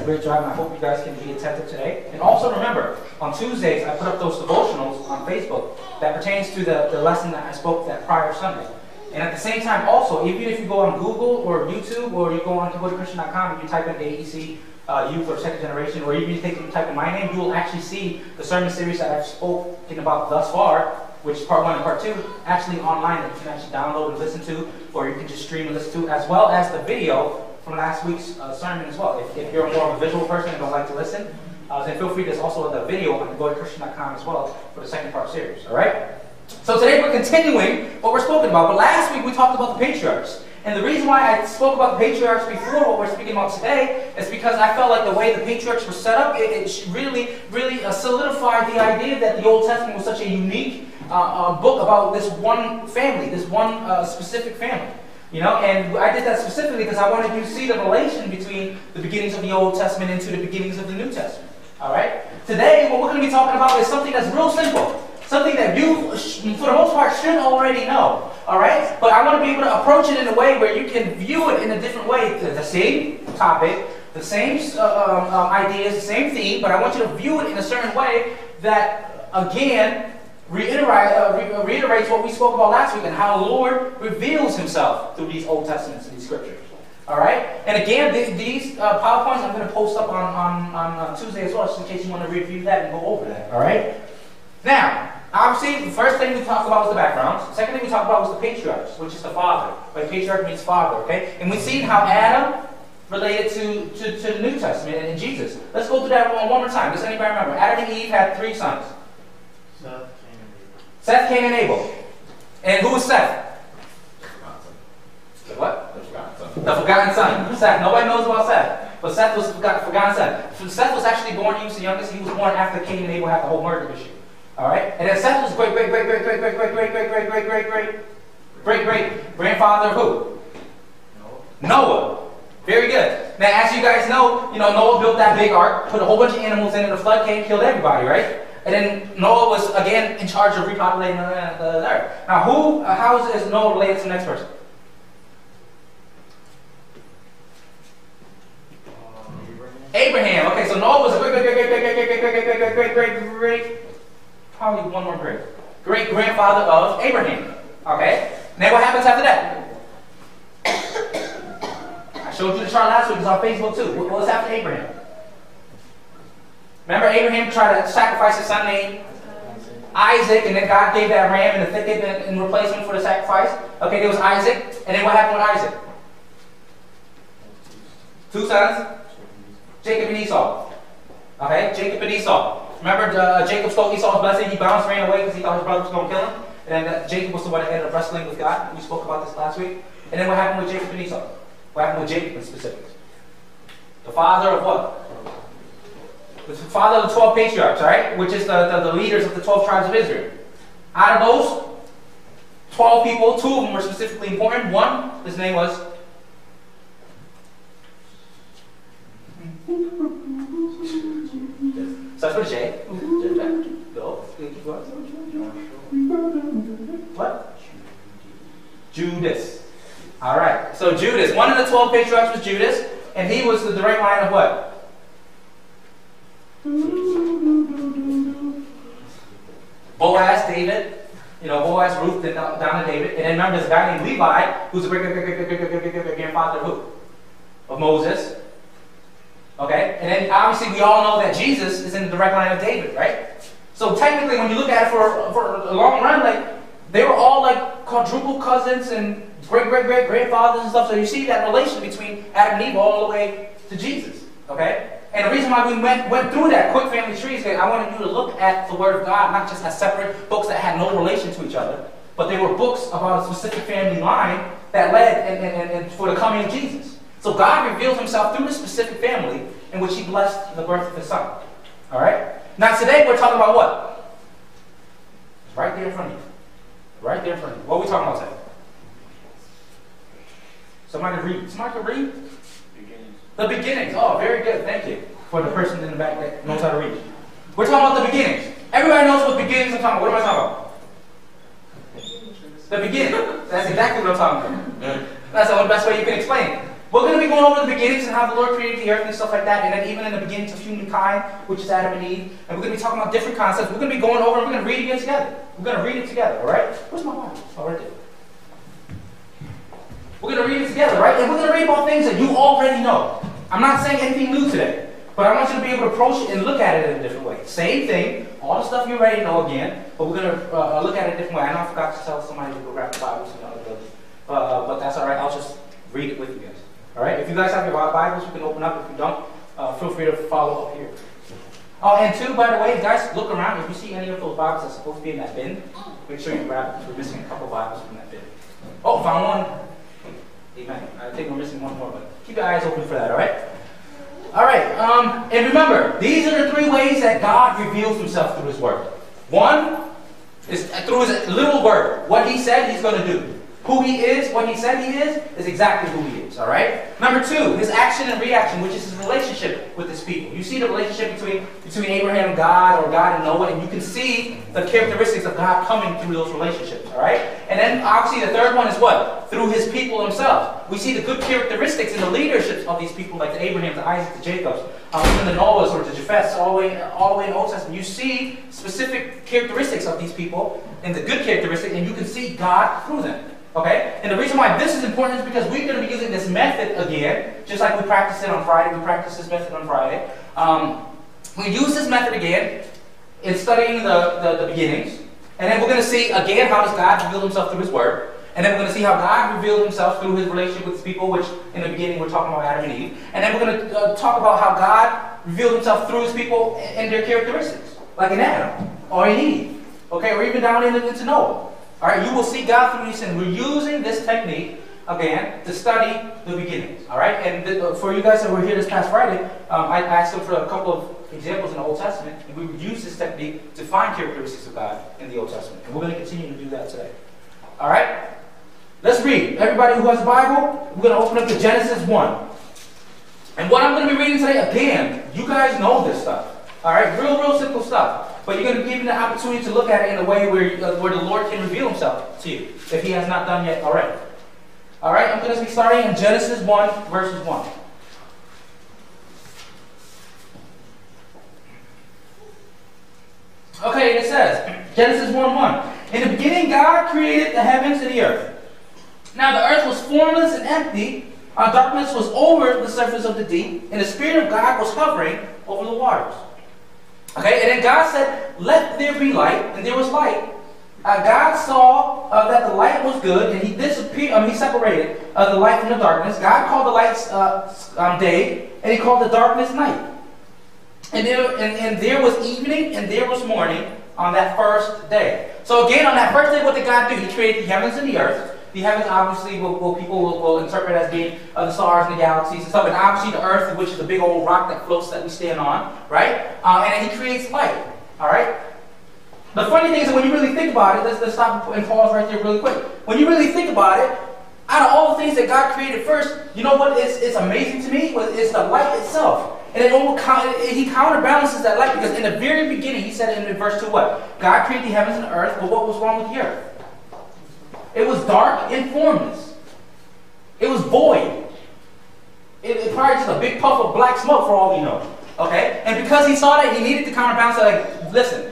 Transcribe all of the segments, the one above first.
a great job, and I hope you guys can be attentive today. And also remember, on Tuesdays, I put up those devotionals on Facebook that pertains to the lesson that I spoke that prior Sunday. And at the same time, also, even if you go on Google or YouTube, or you go on KabotaChristian.com and you type in AEC Youth or Second Generation, or even if you type in my name, you will actually see the sermon series that I've spoken about thus far, which is part 1 and part 2, actually online that you can actually download and listen to, or you can just stream and listen to, as well as the video from last week's sermon as well. If you're more of a visual person and don't like to listen, then feel free. There's also the video on KabotaChristian.com as well for the second part series. All right? So today we're continuing what we're spoken about. But last week we talked about the patriarchs. And the reason why I spoke about the patriarchs before what we're speaking about today is because I felt like the way the patriarchs were set up, it really solidified the idea that the Old Testament was such a unique book about this one family, this one specific family. You know, and I did that specifically because I wanted you to see the relation between the beginnings of the Old Testament into the beginnings of the New Testament. All right? Today, what we're going to be talking about is something that's real simple. Something that you, for the most part, should already know. All right? But I want to be able to approach it in a way where you can view it in a different way. The same topic, the same ideas, the same theme, but I want you to view it in a certain way that, again, reiterates what we spoke about last week and how the Lord reveals himself through these Old Testaments and these scriptures. All right? And again, these PowerPoints I'm going to post up on Tuesday as well, just in case you want to review that and go over that. All right? Now, obviously, the first thing we talked about was the background. The second thing we talked about was the patriarchs, which is the father. Right? Patriarch means father, okay? And we've seen how Adam related to the New Testament and Jesus. Let's go through that one more time. Does anybody remember? Adam and Eve had 3 sons. Seth, Cain, and Abel. And who was Seth? The what? The forgotten son. Seth. Nobody knows about Seth. But Seth was the forgotten son. Seth was actually born, he was the youngest. He was born after Cain and Abel had the whole murder issue. Alright? And then Seth was great grandfather of who? Noah. Very good. Now, as you guys know, Noah built that big ark, put a whole bunch of animals in it, the flood came, killed everybody, right? And then Noah was, again, in charge of repopulating the earth. Now, how is Noah related to the next person? Abraham. Okay, so Noah was a probably one more great-grandfather of Abraham. Okay? Now what happens after that? I showed you the chart last week. It's on Facebook too. What's after Abraham? Remember Abraham tried to sacrifice his son named Isaac, and then God gave that ram in the thicket in replacement for the sacrifice. Okay, there was Isaac, and then what happened with Isaac? 2 sons? Jacob and Esau. Okay, Jacob and Esau. Remember Jacob stole Esau's blessing, he bounced, ran away because he thought his brother was going to kill him. And then Jacob was the one that ended up wrestling with God. We spoke about this last week. And then what happened with Jacob and Esau? What happened with Jacob in specifics? The father of what? The father of the 12 patriarchs, right? Which is the leaders of the 12 tribes of Israel. Out of those 12 people, 2 of them were specifically important. One, his name was starts with a J. What? Judas. All right. So Judas, one of the 12 patriarchs was Judas, and he was the direct line of what? Boaz, David. Boaz, Ruth, then down to David. And then remember, there's a guy named Levi, who's the great-grandfather of who? Of Moses. Okay? And then obviously we all know that Jesus is in the direct line of David, right? So technically when you look at it for a long run, they were all quadruple cousins and great-grandfathers and stuff. So you see that relation between Adam and Eve all the way to Jesus. Okay? And the reason why we went through that quick family tree is that I wanted you to look at the Word of God not just as separate books that had no relation to each other, but they were books about a specific family line that led and for the coming of Jesus. So God revealed himself through a specific family in which he blessed the birth of his son. All right? Now today we're talking about what? It's right there in front of you. Right there in front of you. What are we talking about today? Somebody read. Somebody can read? Beginnings. The beginnings. Oh, very good. Thank you. For the person in the back that knows how to read. We're talking about the beginnings. Everybody knows what beginnings I'm talking about. What am I talking about? The beginning. That's exactly what I'm talking about. That's the best way you can explain it. We're going to be going over the beginnings and how the Lord created the earth and stuff like that, and then even in the beginnings of humankind, which is Adam and Eve. And we're going to be talking about different concepts. We're going to be going over and we're going to read it again together. We're going to read it together, all right? Where's my Bible? Oh, right there. We're going to read it together, right? And we're going to read about things that you already know. I'm not saying anything new today, but I want you to be able to approach it and look at it in a different way. Same thing, all the stuff you already know again, but we're going to look at it a different way. I know I forgot to tell somebody to go grab the Bibles in the other building, but that's all right. I'll just read it with you guys. All right? If you guys have your Bibles, you can open up. If you don't, feel free to follow up here. Oh, and two, by the way, guys, look around. If you see any of those Bibles that's supposed to be in that bin, make sure you grab it, because we're missing a couple Bibles from that bin. Oh, found one. Amen. I think we're missing one more, but keep your eyes open for that, all right? All right, and remember, these are the three ways that God reveals himself through his word. One is through his literal word. What he said he's going to do. Who he is, what he said he is exactly who he is, all right? Number two, his action and reaction, which is his relationship with his people. You see the relationship between Abraham and God, or God and Noah, and you can see the characteristics of God coming through those relationships, all right? And then, obviously, the third one is what? Through his people themselves. We see the good characteristics in the leaderships of these people, like the Abraham, the Isaac, the Jacobs, even the Noahs or the Japheths, all the way in the Old Testament. You see specific characteristics of these people, and the good characteristics, and you can see God through them. Okay? And the reason why this is important is because we're going to be using this method again, just like we practiced it on Friday. We practiced this method on Friday. We use this method again in studying the beginnings. And then we're going to see again how does God reveal himself through his word. And then we're going to see how God revealed himself through his relationship with his people, which in the beginning we're talking about Adam and Eve. And then we're going to talk about how God revealed himself through his people and their characteristics, like in Adam or in Eve, okay, or even down into Noah. All right, you will see God through these things. We're using this technique, again, to study the beginnings. All right, and for you guys that were here this past Friday, I asked them for a couple of examples in the Old Testament, and we would use this technique to find characteristics of God in the Old Testament. And we're going to continue to do that today. All right, let's read. Everybody who has a Bible, we're going to open up to Genesis 1. And what I'm going to be reading today, again, you guys know this stuff. All right, real simple stuff. But you're going to be given the opportunity to look at it in a way where the Lord can reveal himself to you, if he has not done yet already. All right, I'm going to be starting in Genesis 1, verses 1. Okay, it says, Genesis 1:1. In the beginning, God created the heavens and the earth. Now the earth was formless and empty. Darkness was over the surface of the deep, and the Spirit of God was hovering over the waters. Okay, and then God said, let there be light, and there was light. God saw that the light was good, and he separated the light from the darkness. God called the light day, and he called the darkness night. And there was evening, and there was morning on that first day. So again, on that first day, what did God do? He created the heavens and the earth. The heavens, obviously, people will interpret as being the stars and the galaxies and stuff. And obviously the earth, which is a big old rock that floats that we stand on, right? And then he creates light, all right? The funny thing is that when you really think about it, let's stop and pause right there really quick. When you really think about it, out of all the things that God created first, you know what is amazing to me? Is the light itself. And he counterbalances that light, because in the very beginning, he said in verse 2 what? God created the heavens and the earth, but what was wrong with the earth? It was dark and formless. It was void. It probably just a big puff of black smoke for all we know. Okay? And because he saw that, he needed to counterbalance it. Like, listen,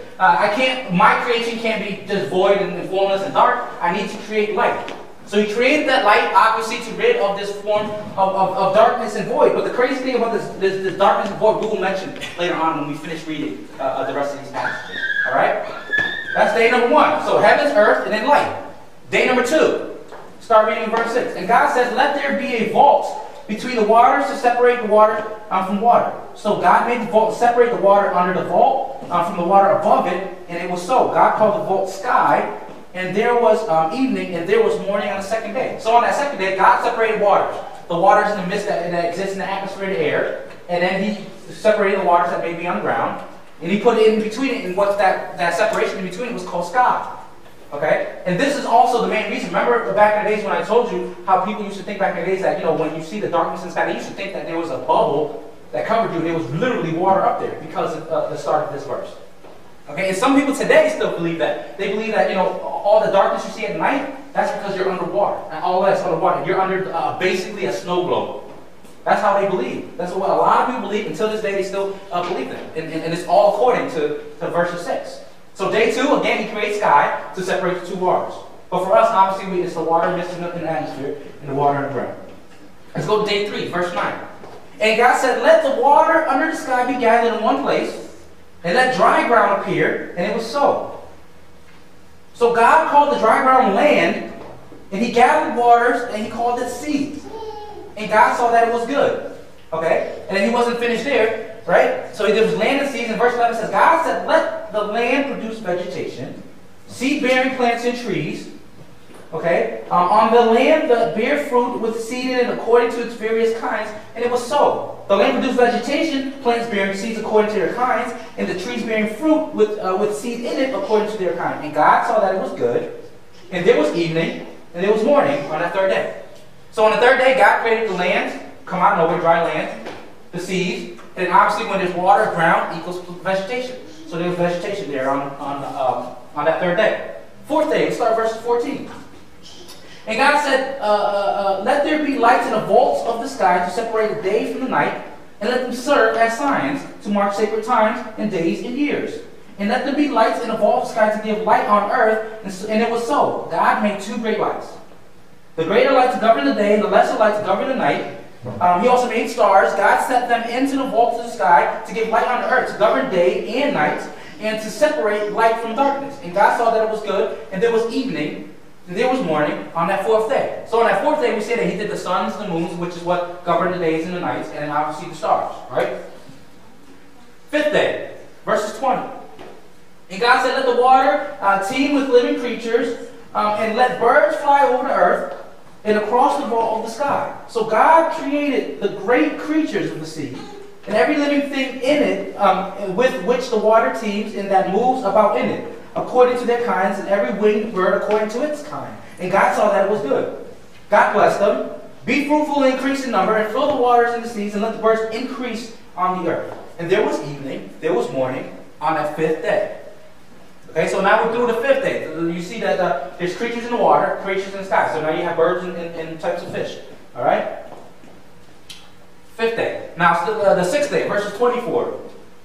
my creation can't be just void and formless and dark. I need to create light. So he created that light, obviously, to rid of this form of darkness and void. But the crazy thing about this darkness and void, we will mention later on when we finish reading the rest of these passages. All right? That's day number 1. So heavens, earth, and then light. Day number 2, start reading in verse 6. And God says, let there be a vault between the waters to separate the water from water. So God made the vault to separate the water under the vault from the water above it, and it was so. God called the vault sky, and there was evening, and there was morning on the second day. So on that second day, God separated waters. The waters in the mist that exist in the atmosphere and the air, and then he separated the waters that may be on the ground, and he put it in between it, and what that separation in between it was called sky. Okay? And this is also the main reason. Remember back in the days when I told you how people used to think back in the days that, when you see the darkness in the sky, they used to think that there was a bubble that covered you, and there was literally water up there because of the start of this verse. Okay? And some people today still believe that. They believe that, all the darkness you see at night, that's because you're underwater. And all that's underwater. You're under basically a snow globe. That's how they believe. That's what a lot of people believe. Until this day, they still believe that. And it's all according to verse 6. So day 2, again, he creates sky to separate the two waters. But for us, obviously, it's the water mixed in the atmosphere and the water in the ground. Let's go to day 3, verse 9. And God said, let the water under the sky be gathered in one place, and let dry ground appear, and it was so. So God called the dry ground land, and he gathered waters, and he called it seas. And God saw that it was good. Okay? And then he wasn't finished there, right? So there was land and seas, and verse 11 says, God said, let the land produce vegetation, seed-bearing plants and trees, okay? On the land that bear fruit with seed in it according to its various kinds, and it was so. The land produced vegetation, plants bearing seeds according to their kinds, and the trees bearing fruit with seed in it according to their kind. And God saw that it was good, and there was evening, and there was morning on that third day. So on the third day, God created the land, come out of nowhere, dry land, the seas, and obviously when there's water, ground equals vegetation. So there was vegetation there on that third day. Fourth day, let's start verse 14. And God said, let there be lights in the vaults of the sky to separate the day from the night, and let them serve as signs to mark sacred times and days and years. And let there be lights in the vault of the sky to give light on earth, and it was so. God made 2 great lights. The greater light to govern the day, and the lesser light to govern the night. He also made stars. God set them into the vaults of the sky to give light on the earth, to govern day and night, and to separate light from darkness. And God saw that it was good, and there was evening, and there was morning on that 4th day. So on that 4th day, we say that he did the suns, the moons, which is what governed the days and the nights, and then obviously the stars, right? 5th day, verses 20. And God said, let the water teem with living creatures, and let birds fly over the earth and across the vault of the sky. So God created the great creatures of the sea, and every living thing in it, with which the water teems and that moves about in it, according to their kinds, and every winged bird according to its kind. And God saw that it was good. God blessed them. Be fruitful and increase in number, and fill the waters and the seas, and let the birds increase on the earth. And there was evening, there was morning, on that 5th day. Okay, so now we're through the 5th day. You see that there's creatures in the water, creatures in the sky. So now you have birds and types of fish. All right? 5th day. Now the 6th day, verses 24.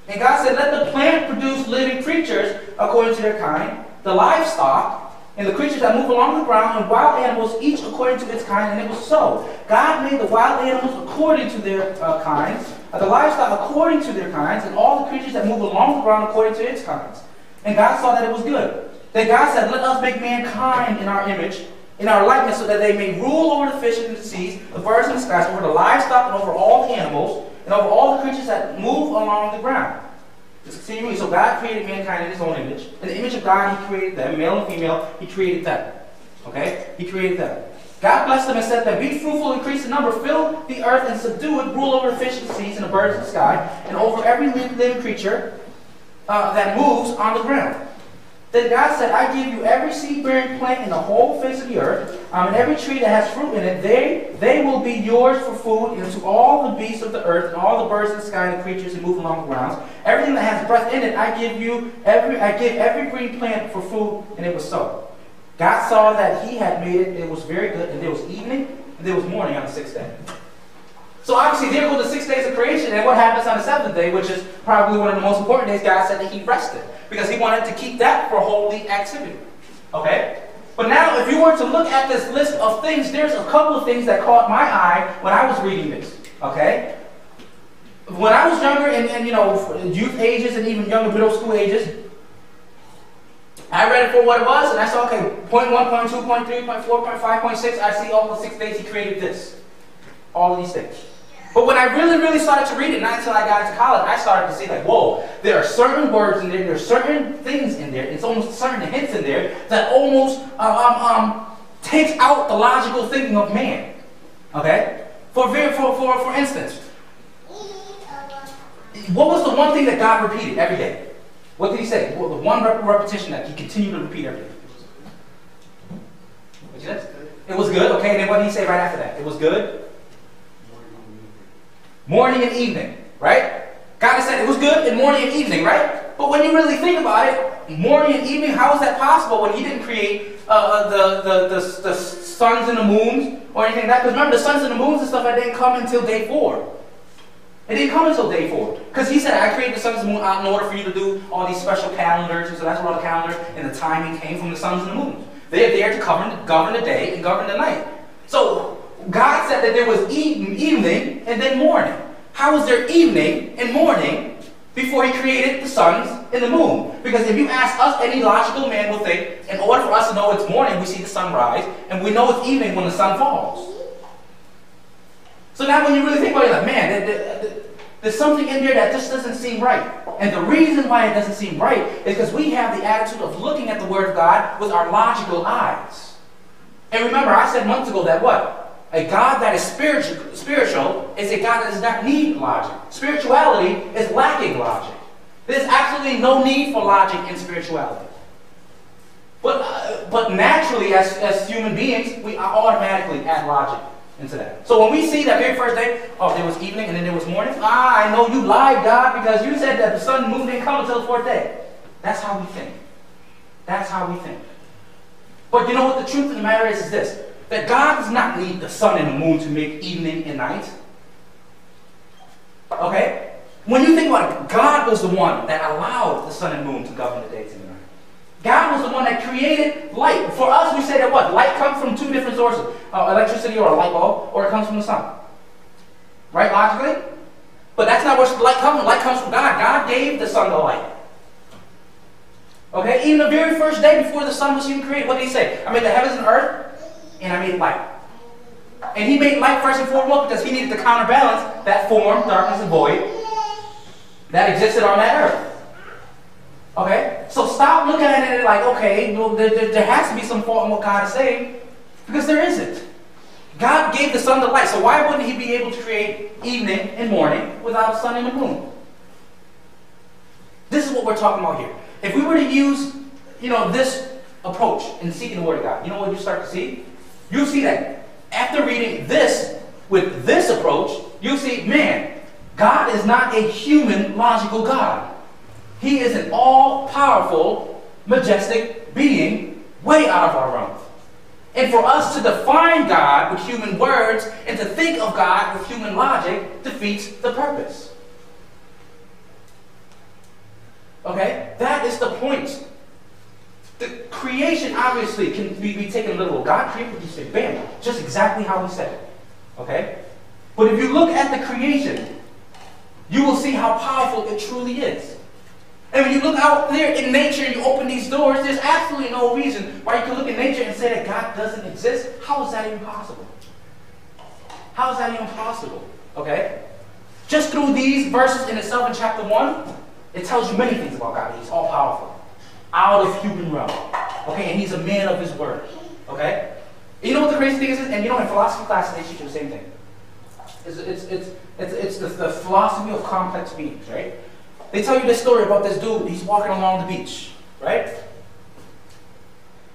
And God said, let the plant produce living creatures according to their kind, the livestock, and the creatures that move along the ground, and wild animals, each according to its kind, and it was so. God made the wild animals according to their kinds, the livestock according to their kinds, and all the creatures that move along the ground according to its kinds. And God saw that it was good. Then God said, let us make mankind in our image, in our likeness, so that they may rule over the fish in the seas, the birds in the skies, over the livestock, and over all the animals, and over all the creatures that move along the ground. Let's continue. So God created mankind in his own image. In the image of God, he created them, male and female, he created them. Okay? He created them. God blessed them and said that be fruitful, increase in number, fill the earth and subdue it, rule over the fish of the seas and the birds of the sky, and over every living creature that moves on the ground. Then God said, I give you every seed-bearing plant in the whole face of the earth, and every tree that has fruit in it, they will be yours for food, and to all the beasts of the earth, and all the birds in the sky, and the creatures that move along the grounds. Everything that has breath in it, I give every green plant for food, and it was so. God saw that he had made it, it was very good, and there was evening, and there was morning on the 6th day. So obviously there go the 6 days of creation, and what happens on the 7th day, which is probably one of the most important days, God said that he rested, because he wanted to keep that for holy activity. Okay? But now if you were to look at this list of things, there's a couple of things that caught my eye when I was reading this. Okay? When I was younger, and you know, youth ages and even younger middle school ages, I read it for what it was, and I saw, okay, point 1, point 2, point 3, point 4, point 5, point 6, I see all the 6 days he created this. All of these things. But when I really started to read it, not until I got into college, I started to see like, whoa, there are certain words in there, there are certain things in there, it's almost certain hints in there that almost takes out the logical thinking of man. Okay? For instance, what was the one thing that God repeated every day? What did he say? Well, the one repetition that he continued to repeat every day. What you said? It was good, okay, and then what did he say right after that? It was good. Morning and evening, right? God said it was good in morning and evening, right? But when you really think about it, morning and evening, how is that possible when he didn't create the suns and the moons, or anything like that. Because remember, the suns and the moons and stuff that didn't come until day 4. It didn't come until day 4. Because he said, I created the suns and the moon in order for you to do all these special calendars. And so that's where all the calendar and the timing came from, the suns and the moons. They are there to govern the day and govern the night. So God said that there was evening and then morning. How was there evening and morning before he created the suns and the moon? Because if you ask us, any logical man will think, in order for us to know it's morning, we see the sun rise, and we know it's evening when the sun falls. So now when you really think about it, you're like, man, there's something in there that just doesn't seem right. And the reason why it doesn't seem right is because we have the attitude of looking at the Word of God with our logical eyes. And remember, I said months ago that what? A God that is spiritual is a God that does not need logic. Spirituality is lacking logic. There's absolutely no need for logic in spirituality. But naturally, as human beings, we automatically add logic into that. So when we see that very first day, oh, there was evening and then there was morning. I know you lied, God, because you said that the sun and moon didn't come until the 4th day. That's how we think. That's how we think. But you know what the truth of the matter is this. That God does not need the sun and the moon to make evening and night. Okay? When you think about it, God was the one that allowed the sun and moon to govern the days and the night. God was the one that created light. For us, we say that what? Light comes from 2 different sources. Electricity or a light bulb, or it comes from the sun. Right? Logically? But that's not where light comes from. Light comes from God. God gave the sun the light. Okay? Even the very first day before the sun was even created, what did he say? I made the heavens and earth, and I made light. And he made light first and foremost because he needed to counterbalance that form, darkness, and void that existed on that earth. Okay? So stop looking at it like, okay, well, there has to be some fault in what God is saying, because there isn't. God gave the sun the light, so why wouldn't he be able to create evening and morning without sun and the moon? This is what we're talking about here. If we were to use, this approach in seeking the Word of God, you know what you start to see? You'll see that after reading this with this approach, you'll see, man, God is not a human, logical God. He is an all-powerful, majestic being way out of our realm. And for us to define God with human words and to think of God with human logic defeats the purpose. Okay? That is the point. The creation obviously can be taken literal. God created what you say, bam, just exactly how he said it. Okay? But if you look at the creation, you will see how powerful it truly is. And when you look out there in nature and you open these doors, there's absolutely no reason why you can look at nature and say that God doesn't exist. How is that even possible? How is that even possible? Okay? Just through these verses in itself in chapter 1, it tells you many things about God. He's all-powerful, out of human realm. Okay? And he's a man of his word. Okay? And you know what the crazy thing is? And in philosophy classes, they teach you the same thing. It's the philosophy of complex beings, right? They tell you this story about this dude. He's walking along the beach, right?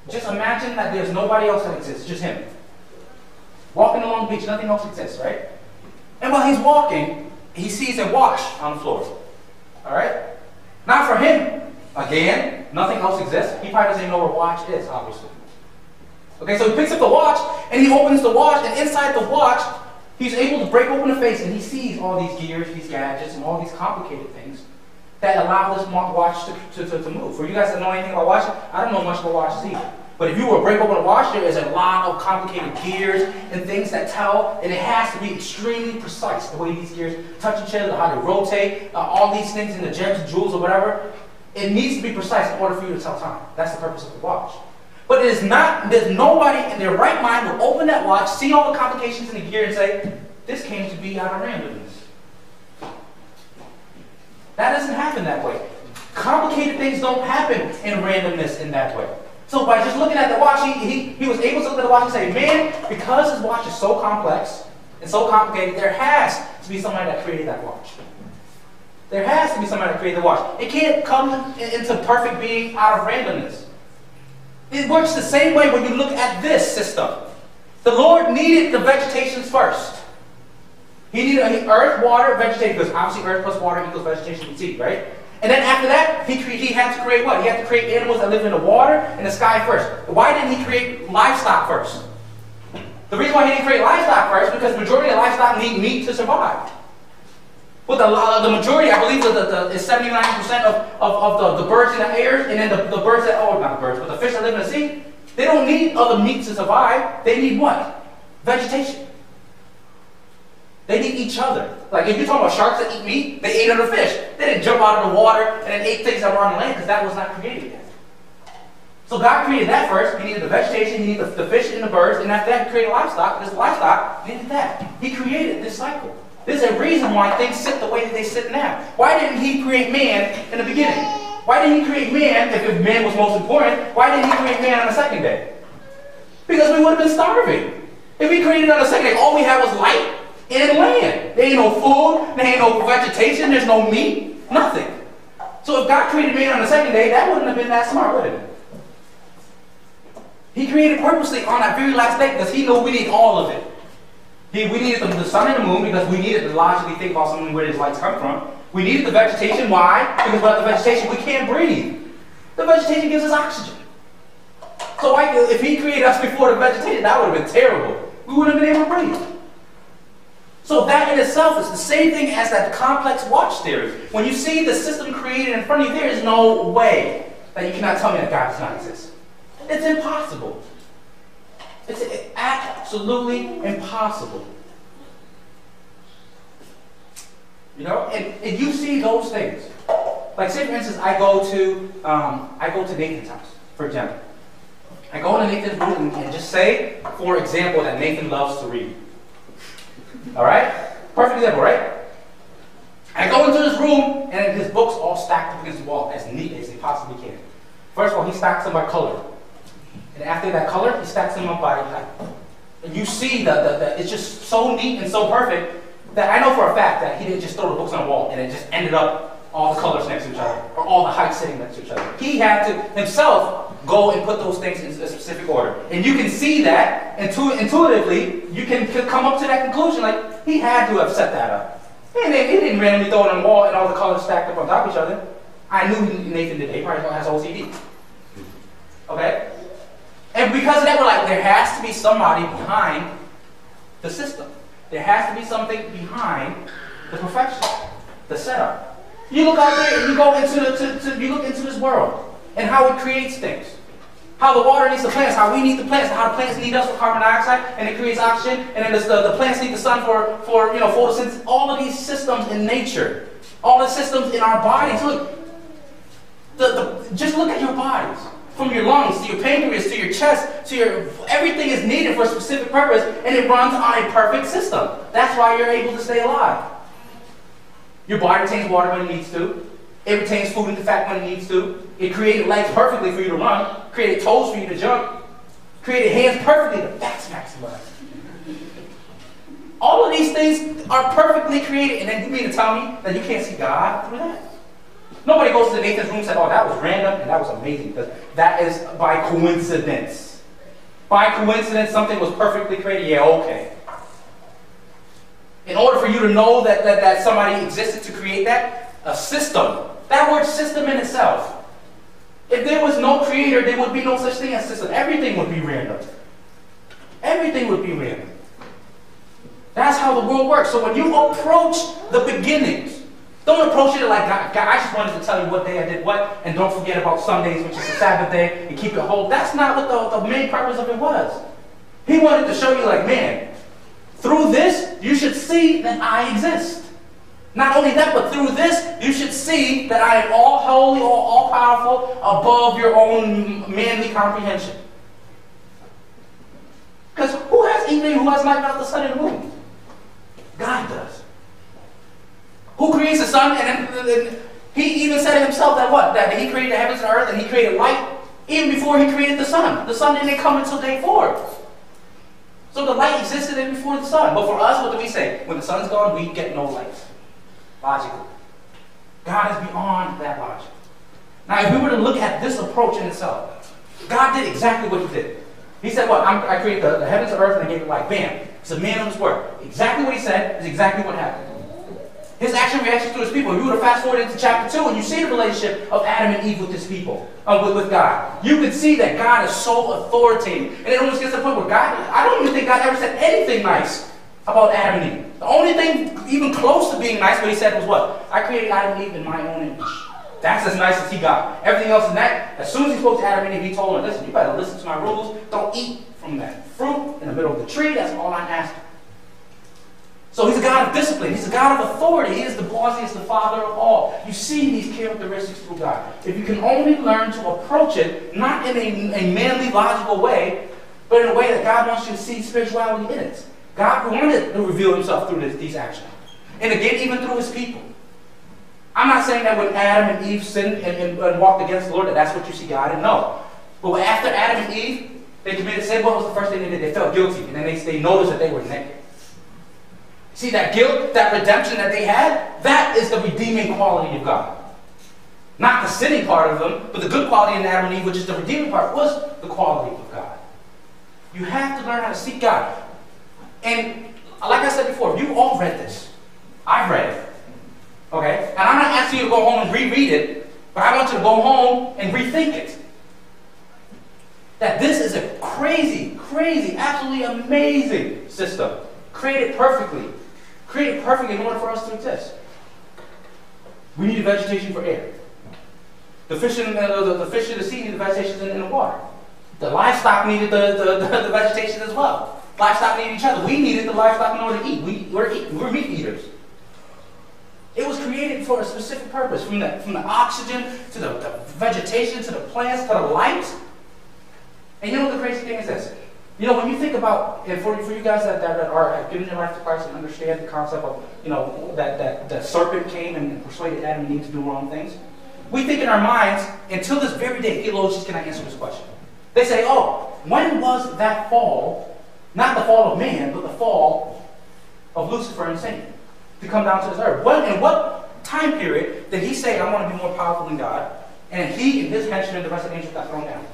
Just imagine that there's nobody else that exists, just him. Walking along the beach, nothing else exists, right? And while he's walking, he sees a watch on the floor. All right? Now for him, again, nothing else exists. He probably doesn't even know where watch is, obviously. Okay, so he picks up the watch, and he opens the watch, and inside the watch, he's able to break open the face, and he sees all these gears, these gadgets, and all these complicated things that allow this watch to move. For you guys that know anything about watches, I don't know much about watches either. But if you were to break open a watch, there is a lot of complicated gears and things that tell, and it has to be extremely precise, the way these gears touch each other, how they rotate, all these things in the gems and jewels or whatever. It needs to be precise in order for you to tell time. That's the purpose of the watch. But it is not, there's nobody in their right mind will open that watch, see all the complications in the gear and say, this came to be out of randomness. That doesn't happen that way. Complicated things don't happen in randomness in that way. So by just looking at the watch, he was able to look at the watch and say, man, because his watch is so complex and so complicated, there has to be somebody that created that watch. There has to be somebody that created the watch. It can't come into perfect being out of randomness. It works the same way when you look at this system. The Lord needed the vegetations first. He needed earth, water, vegetation, because obviously earth plus water equals vegetation and seed, right? And then after that, he had to create what? He had to create animals that live in the water and the sky first. Why didn't he create livestock first? The reason why he didn't create livestock first, because the majority of livestock need meat to survive. But the majority, I believe, is 79% of the birds in the air, and then the birds that, oh, not the birds, but the fish that live in the sea, they don't need other meat to survive. They need what? Vegetation. They need each other. Like if you're talking about sharks that eat meat, they ate other fish. They didn't jump out of the water and then ate things that were on the land because that was not created yet. So God created that first. He needed the vegetation, he needed the fish and the birds, and after that he created livestock. This livestock needed that. He created this cycle. There's a reason why things sit the way that they sit now. Why didn't he create man in the beginning? Why didn't he create man if man was most important? Why didn't he create man on the second day? Because we would have been starving. If he created on the second day, all we had was light and land. There ain't no food, there ain't no vegetation, there's no meat, nothing. So if God created man on the second day, that wouldn't have been that smart, would it? He created purposely on that very last day because he knew we need all of it. We needed the sun and the moon because we needed to logically think about something where these lights come from. We needed the vegetation. Why? Because without the vegetation, we can't breathe. The vegetation gives us oxygen. So if he created us before the vegetation, that would have been terrible. We wouldn't have been able to breathe. So that in itself is the same thing as that complex watch theory. When you see the system created in front of you, there is no way that you cannot tell me that God does not exist. It's impossible. It's absolutely impossible. You know, and you see those things. Like say for instance, I go to Nathan's house, for example. I go into Nathan's room and just say, for example, that Nathan loves to read. Alright? Perfect example, right? I go into this room and his books all stacked up against the wall as neat as they possibly can. First of all, he stacks them by color. And after that color, he stacks them up by height. And you see that it's just so neat and so perfect that I know for a fact that he didn't just throw the books on the wall and it just ended up all the colors next to each other or all the heights sitting next to each other. He had to himself go and put those things in a specific order. And you can see that intuitively, you can come up to that conclusion like he had to have set that up. And he didn't randomly throw it on the wall and all the colors stacked up on top of each other. I knew Nathan did it. He probably has OCD. Okay? And because of that, we're like, there has to be somebody behind the system. There has to be something behind the perfection, the setup. You look out there and you go into you look into this world and how it creates things. How the water needs the plants, how we need the plants, how the plants need us for carbon dioxide, and it creates oxygen, and then the plants need the sun for photosynthesis. All of these systems in nature, all the systems in our bodies. Look, just look at your bodies. From your lungs, to your pancreas, to your chest, to your... Everything is needed for a specific purpose, and it runs on a perfect system. That's why you're able to stay alive. Your body retains water when it needs to. It retains food and fat when it needs to. It created legs perfectly for you to run. Created toes for you to jump. Created hands perfectly to maximize. All of these things are perfectly created, and then you mean to tell me that you can't see God through that? Nobody goes to Nathan's room and says, oh, that was random and that was amazing, because that is by coincidence. By coincidence, something was perfectly created. Yeah, okay. In order for you to know that somebody existed to create that, a system. That word system in itself. If there was no creator, there would be no such thing as system. Everything would be random. Everything would be random. That's how the world works. So when you approach the beginnings, don't approach it like, God, I just wanted to tell you what day I did what, and don't forget about Sundays, which is the Sabbath day, and keep it whole. That's not what the main purpose of it was. He wanted to show you like, man, through this, you should see that I exist. Not only that, but through this, you should see that I am all holy, all powerful, above your own manly comprehension. Because who has evening, who has night without the sun and the moon? God does. Who creates the sun? And then he even said himself that what? That he created the heavens and earth and he created light even before he created the sun. The sun didn't come until day 4. So the light existed even before the sun. But for us, what do we say? When the sun's gone, we get no light. Logically. God is beyond that logic. Now, if we were to look at this approach in itself, God did exactly what he did. He said, what? I created the heavens and earth and I gave it light. Bam. It's a man of his word. Exactly what he said is exactly what happened. His action reactions to his people. You would have fast forwarded into chapter 2 and you see the relationship of Adam and Eve with his people, with God. You can see that God is so authoritative. And it almost gets to the point where God, I don't even think God ever said anything nice about Adam and Eve. The only thing even close to being nice, what he said was what? I created Adam and Eve in my own image. That's as nice as he got. Everything else in that, as soon as he spoke to Adam and Eve, he told them, listen, you better listen to my rules. Don't eat from that fruit in the middle of the tree. That's all I'm asking. So he's a God of discipline. He's a God of authority. He is the boss. He is the father of all. You see these characteristics through God. If you can only learn to approach it, not in a manly, logical way, but in a way that God wants you to see spirituality in it. God wanted to reveal himself through these actions. And again, even through his people. I'm not saying that when Adam and Eve sinned and walked against the Lord, that that's what you see God in. No. But after Adam and Eve, they committed sin, what was the first thing they did? They felt guilty. And then they noticed that they were naked. See, that guilt, that redemption that they had, that is the redeeming quality of God. Not the sinning part of them, but the good quality in Adam and Eve, which is the redeeming part, was the quality of God. You have to learn how to seek God. And like I said before, you all read this. I've read it. Okay? And I'm not asking you to go home and reread it, but I want you to go home and rethink it. That this is a crazy, crazy, absolutely amazing system. Created perfectly. Created perfectly in order for us to exist. We need vegetation for air. The fish in the sea need the vegetation in the water. The livestock needed the vegetation as well. Livestock needed each other. We needed the livestock in order to eat. We're meat eaters. It was created for a specific purpose. From the oxygen to the vegetation to the plants to the light. And you know what the crazy thing is this? You know, when you think about, and for you guys that have given your life to Christ and understand the concept of, you know, that the serpent came and persuaded Adam and Eve to do wrong things, we think in our minds, until this very day, theologians cannot answer this question. They say, oh, when was that fall, not the fall of man, but the fall of Lucifer and Satan, to come down to this earth? In what time period did he say, I want to be more powerful than God, and he and his henchmen and the rest of the angels got thrown down?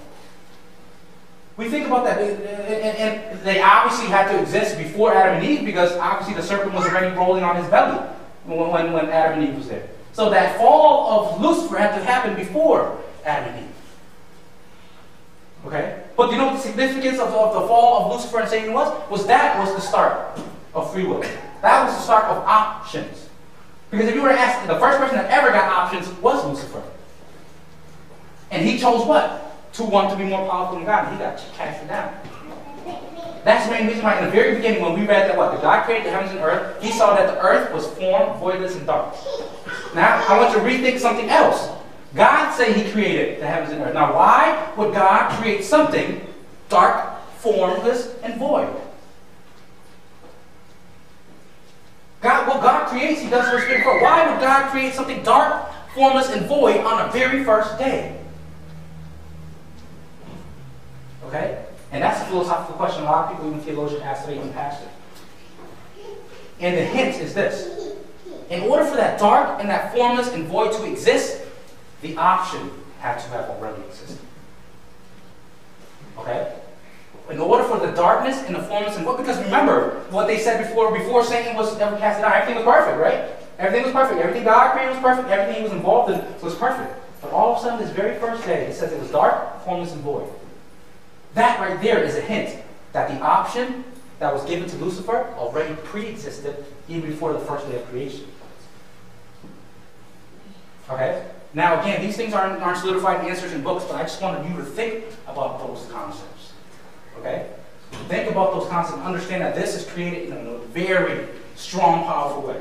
We think about that, and they obviously had to exist before Adam and Eve, because obviously the serpent was already rolling on his belly when Adam and Eve was there. So that fall of Lucifer had to happen before Adam and Eve. Okay? But you know what the significance of the fall of Lucifer and Satan was? That was the start of free will. That was the start of options. Because if you were to ask, the first person that ever got options was Lucifer. And he chose what? To want to be more powerful than God. He got casted down. That's the main reason why in the very beginning when we read that the God created the heavens and earth, he saw that the earth was formed, voidless, and dark. Now, I want you to rethink something else. God said he created the heavens and earth. Now, why would God create something dark, formless, and void? What God creates, he does for his spirit. Why would God create something dark, formless, and void on the very first day? Okay? And that's a philosophical question a lot of people, even theologians, ask today, even pastors. And the hint is this. In order for that dark and that formless and void to exist, the option had to have already existed. Okay? In order for the darkness and the formless and void, because remember what they said before Satan was ever cast down, everything was perfect, right? Everything was perfect. Everything God created was perfect. Everything he was involved in was perfect. But all of a sudden, this very first day, it says it was dark, formless, and void. That right there is a hint that the option that was given to Lucifer already pre-existed even before the first day of creation. Okay? Now again, these things aren't solidified answers in books, but I just wanted you to think about those concepts. Okay? Think about those concepts and understand that this is created in a very strong, powerful way.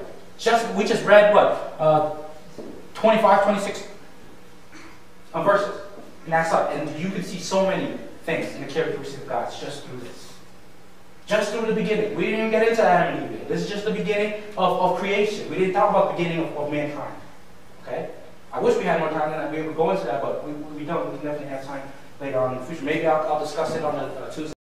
We just read what? 25, 26 verses. And that's up. And you can see so many things in the characteristics of God just through this. Just through the beginning. We didn't even get into Adam and Eve. This is just the beginning of creation. We didn't talk about the beginning of mankind. Okay? I wish we had more time than that. We would go into that, but we don't. We definitely have time later on in the future. Maybe I'll discuss it on a Tuesday.